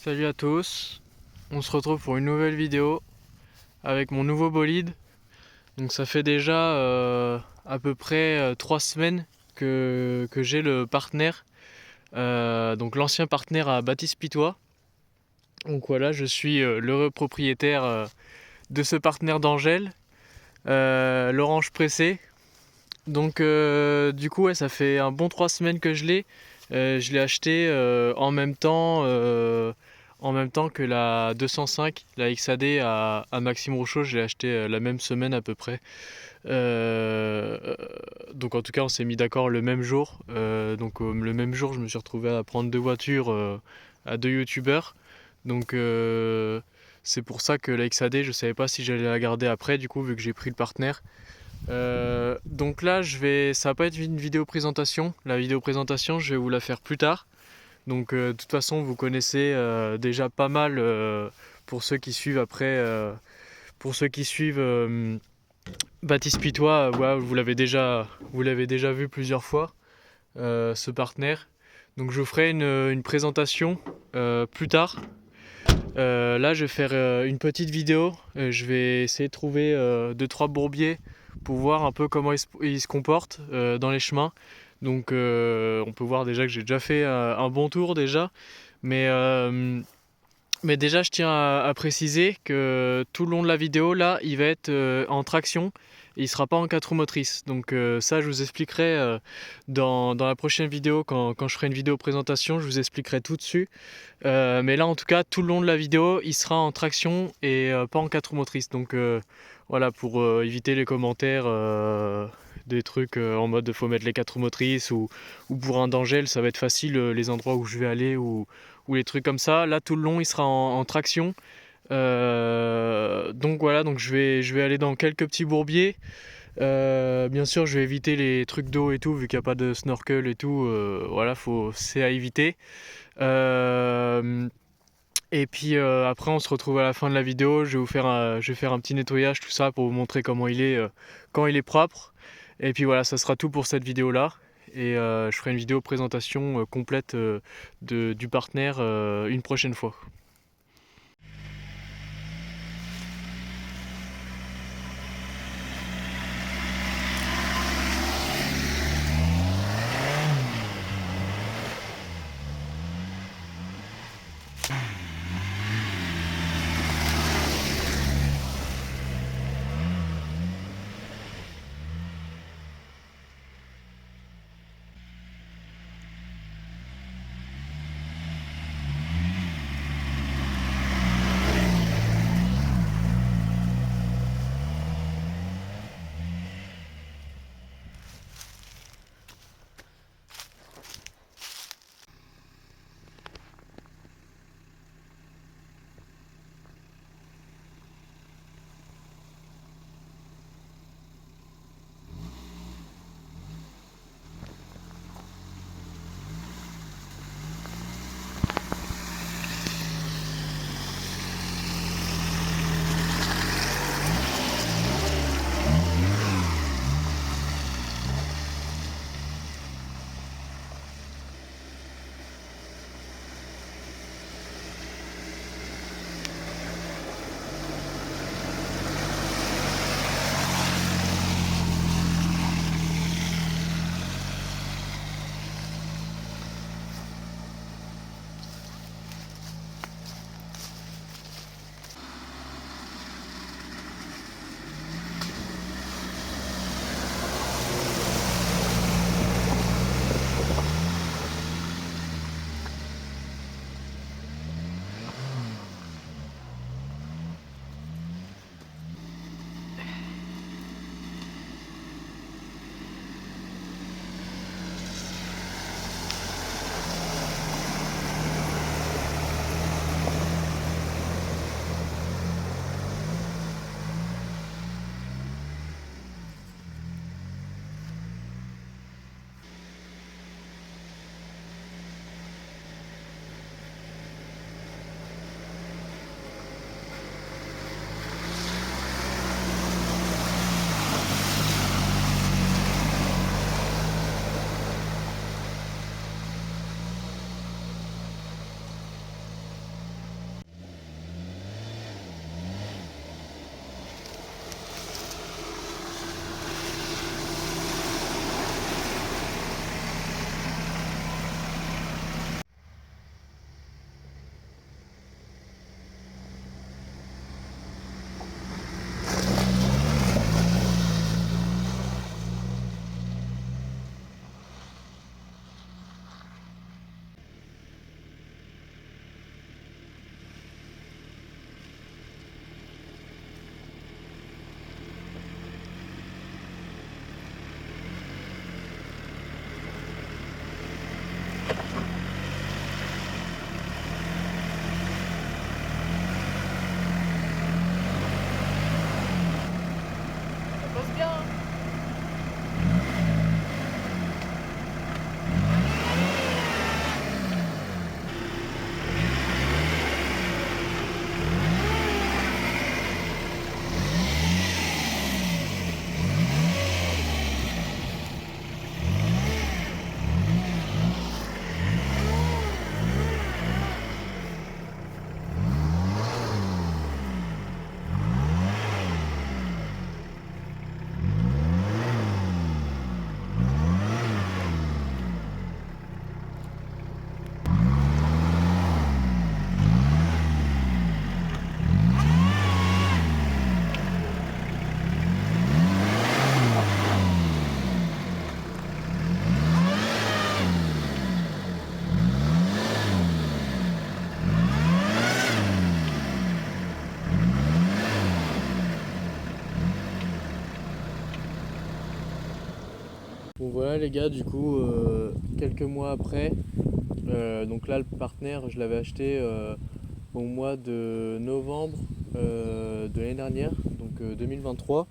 Salut à tous, on se retrouve pour une nouvelle vidéo avec mon nouveau bolide. Donc ça fait déjà à peu près 3 semaines que j'ai le partenaire, donc l'ancien partenaire à Baptiste-Pitois. Donc voilà, je suis l'heureux propriétaire de ce partenaire d'Angèle, l'orange pressé. Donc du coup ouais, ça fait un bon 3 semaines que je l'ai. Je l'ai acheté en même temps que la 205, la XAD à Maxime Rochaud. Je l'ai acheté la même semaine à peu près. Euh, donc en tout cas on s'est mis d'accord le même jour. Le même jour je me suis retrouvé à prendre deux voitures à deux youtubeurs. Donc c'est pour ça que la XAD je savais pas si j'allais la garder après du coup vu que j'ai pris le partenaire. Donc là, ça va pas être une vidéo présentation. La vidéo présentation, je vais vous la faire plus tard. Donc de toute façon, vous connaissez déjà pas mal pour ceux qui suivent après, pour ceux qui suivent Baptiste Pitois. Ouais, vous l'avez déjà vu plusieurs fois, ce partenaire. Donc je vous ferai une présentation plus tard. Là, je vais faire une petite vidéo. Je vais essayer de trouver 2-3 bourbiers pour voir un peu comment ils se comportent dans les chemins. Donc, on peut voir déjà que j'ai déjà fait un bon tour déjà. Mais, euh, mais déjà, je tiens à préciser que tout le long de la vidéo, là, il va être en traction. Et il ne sera pas en 4 roues motrices. Donc ça, je vous expliquerai dans la prochaine vidéo, quand je ferai une vidéo présentation, je vous expliquerai tout dessus. Mais là, en tout cas, tout le long de la vidéo, il sera en traction et pas en 4 roues motrices. Donc voilà, pour éviter les commentaires des trucs en mode faut mettre les 4 roues motrices ou pour un danger, ça va être facile les endroits où je vais aller ou les trucs comme ça. Là, tout le long, il sera en traction. Donc voilà, donc je vais aller dans quelques petits bourbiers. Bien sûr, je vais éviter les trucs d'eau et tout, vu qu'il n'y a pas de snorkel et tout. Voilà, c'est à éviter. Euh, et puis après, on se retrouve à la fin de la vidéo. Je vais faire un petit nettoyage, tout ça, pour vous montrer comment il est quand il est propre. Et puis voilà, ça sera tout pour cette vidéo-là. Et je ferai une vidéo présentation complète du partenaire une prochaine fois. Voilà les gars, du coup, quelques mois après, donc là le partenaire, je l'avais acheté au mois de novembre de l'année dernière, donc 2023.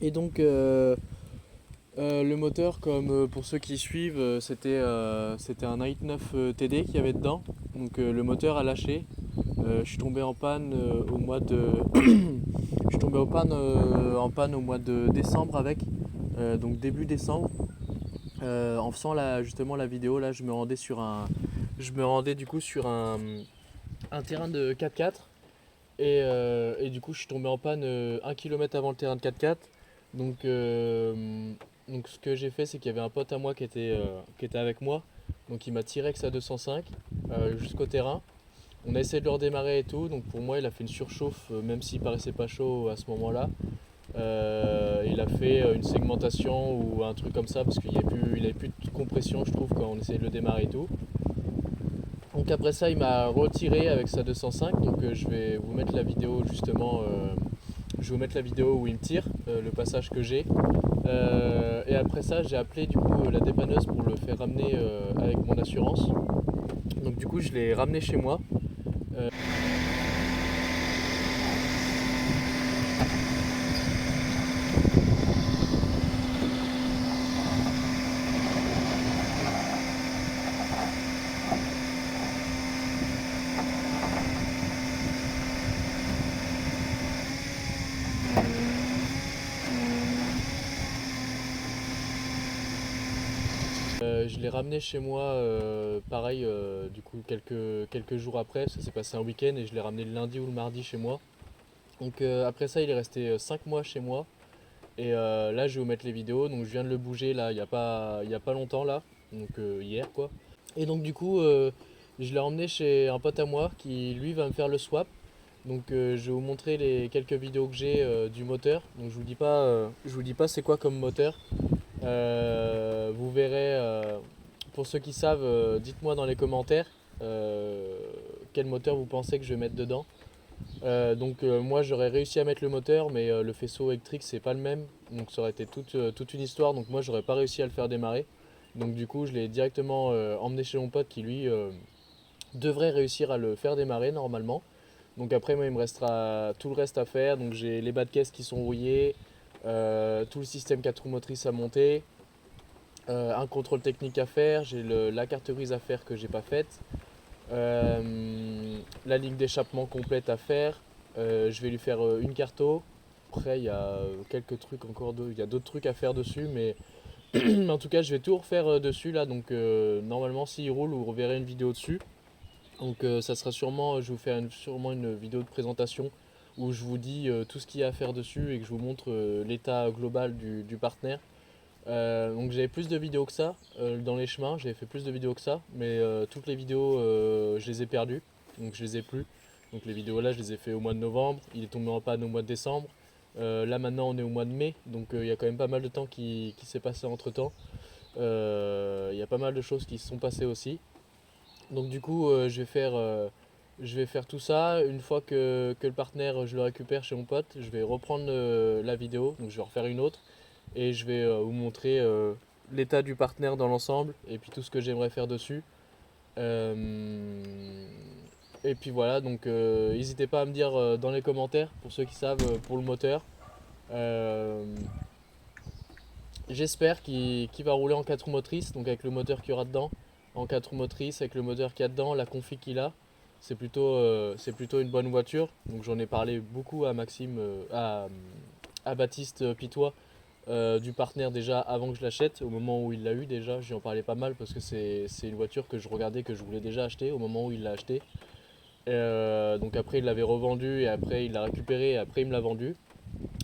Et donc le moteur, comme pour ceux qui suivent, c'était un i 9 TD qu'il y avait dedans. Donc le moteur a lâché. Je suis tombé en panne au mois de je suis tombé en panne au mois de décembre avec, donc début décembre. En faisant justement la vidéo, là, je me rendais du coup sur un terrain de 4x4 et du coup, je suis tombé en panne 1 km avant le terrain de 4x4. Donc, ce que j'ai fait, c'est qu'il y avait un pote à moi qui était avec moi. Donc, il m'a tiré avec sa 205 jusqu'au terrain. On a essayé de le redémarrer et tout. Donc, pour moi, il a fait une surchauffe, même s'il paraissait pas chaud à ce moment-là. Il a fait une segmentation ou un truc comme ça parce qu'il avait plus de compression, je trouve, quand on essayait de le démarrer et tout. Donc après ça, il m'a retiré avec sa 205. Donc je vais vous mettre la vidéo justement. Je vais vous mettre la vidéo où il me tire, le passage que j'ai. Et après ça, j'ai appelé du coup la dépanneuse pour le faire ramener avec mon assurance. Donc du coup, je l'ai ramené chez moi. Je l'ai ramené chez moi, pareil, du coup quelques jours après, ça s'est passé un week-end et je l'ai ramené le lundi ou le mardi chez moi. Donc après ça, il est resté 5 mois chez moi. Et là, je vais vous mettre les vidéos. Donc je viens de le bouger là, il y a pas longtemps là, donc hier quoi. Et donc du coup, je l'ai emmené chez un pote à moi qui lui va me faire le swap. Donc je vais vous montrer les quelques vidéos que j'ai du moteur. Donc je vous dis pas c'est quoi comme moteur. Vous verrez, pour ceux qui savent, dites-moi dans les commentaires quel moteur vous pensez que je vais mettre dedans. Moi j'aurais réussi à mettre le moteur, mais le faisceau électrique c'est pas le même, donc ça aurait été toute une histoire. Donc moi j'aurais pas réussi à le faire démarrer. Donc du coup je l'ai directement emmené chez mon pote qui lui devrait réussir à le faire démarrer normalement. Donc après moi il me restera tout le reste à faire. Donc j'ai les bas de caisse qui sont rouillés, tout le système 4 roues motrices à monter, un contrôle technique à faire, j'ai la carte grise à faire que j'ai pas faite, la ligne d'échappement complète à faire. Je vais lui faire une carto. Après il y a quelques trucs encore, il y a d'autres trucs à faire dessus, mais en tout cas je vais tout refaire dessus là. Donc normalement s'il roule vous reverrez une vidéo dessus. Donc ça sera sûrement, je vais vous faire sûrement une vidéo de présentation où je vous dis tout ce qu'il y a à faire dessus et que je vous montre l'état global du partenaire. Donc j'avais plus de vidéos que ça dans les chemins, j'avais fait plus de vidéos que ça, mais toutes les vidéos je les ai perdues, donc je les ai plus. Donc les vidéos là je les ai fait au mois de novembre, il est tombé en panne au mois de décembre. Là maintenant on est au mois de mai, donc il y a quand même pas mal de temps qui s'est passé entre temps. Il y a pas mal de choses qui se sont passées aussi. Donc du coup je vais faire tout ça. Une fois que le partenaire je le récupère chez mon pote, je vais reprendre la vidéo, donc je vais refaire une autre et je vais vous montrer l'état du partenaire dans l'ensemble et puis tout ce que j'aimerais faire dessus. Et puis voilà, donc n'hésitez pas à me dire dans les commentaires pour ceux qui savent pour le moteur. Euh, J'espère qu'il va rouler en 4 roues motrices, donc avec le moteur qu'il y aura dedans, en 4 roues motrices, avec le moteur qu'il y a dedans, la config qu'il a. C'est plutôt une bonne voiture. Donc j'en ai parlé beaucoup à Maxime, à Baptiste Pitois, du partenaire déjà avant que je l'achète, au moment où il l'a eu déjà. J'y en parlais pas mal parce que c'est une voiture que je regardais, que je voulais déjà acheter au moment où il l'a acheté. Donc après il l'avait revendu et après il l'a récupéré et après il me l'a vendu.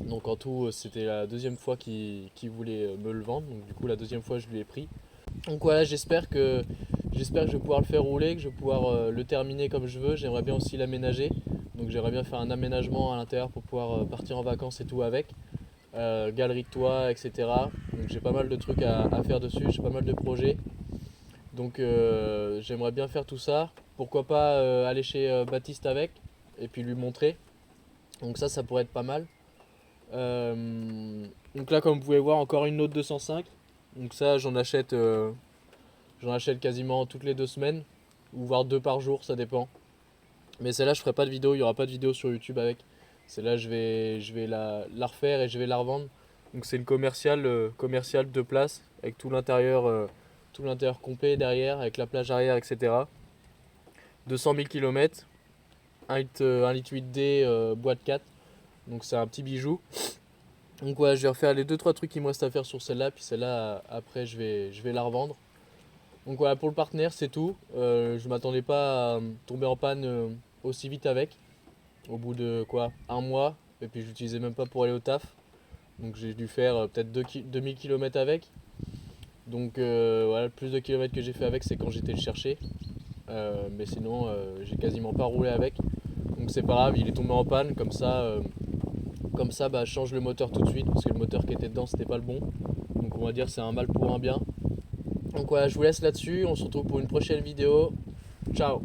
Donc en tout, c'était la deuxième fois qu'il voulait me le vendre. Donc du coup, la deuxième fois, je lui ai pris. Donc voilà, j'espère que je vais pouvoir le faire rouler, que je vais pouvoir le terminer comme je veux. J'aimerais bien aussi l'aménager. Donc j'aimerais bien faire un aménagement à l'intérieur pour pouvoir partir en vacances et tout avec. Galerie de toit, etc. Donc j'ai pas mal de trucs à faire dessus, j'ai pas mal de projets. Donc j'aimerais bien faire tout ça. Pourquoi pas aller chez Baptiste avec et puis lui montrer. Donc ça pourrait être pas mal. Donc là, comme vous pouvez voir, encore une autre 205. Donc ça j'en achète quasiment toutes les 2 semaines, ou voire 2 par jour, ça dépend. Mais celle-là je ferai pas de vidéo, il n'y aura pas de vidéo sur YouTube avec. Celle-là je vais la refaire et je vais la revendre. Donc c'est une commerciale de place avec tout l'intérieur complet derrière, avec la plage arrière, etc. 200 000 km, 1,8 litre D, boîte 4. Donc c'est un petit bijou. Donc ouais, je vais refaire les 2-3 trucs qui me restent à faire sur celle-là, puis celle-là après je vais la revendre. Donc voilà, pour le partenaire c'est tout. Je m'attendais pas à tomber en panne aussi vite avec. Au bout de quoi, un mois, et puis je l'utilisais même pas pour aller au taf. Donc j'ai dû faire peut-être 2000 km avec. Donc voilà, le plus de kilomètres que j'ai fait avec, c'est quand j'étais le chercher. Mais sinon j'ai quasiment pas roulé avec. Donc c'est pas grave, il est tombé en panne, comme ça bah, je change le moteur tout de suite, parce que le moteur qui était dedans c'était pas le bon. Donc on va dire c'est un mal pour un bien. Donc voilà, je vous laisse là-dessus, on se retrouve pour une prochaine vidéo. Ciao.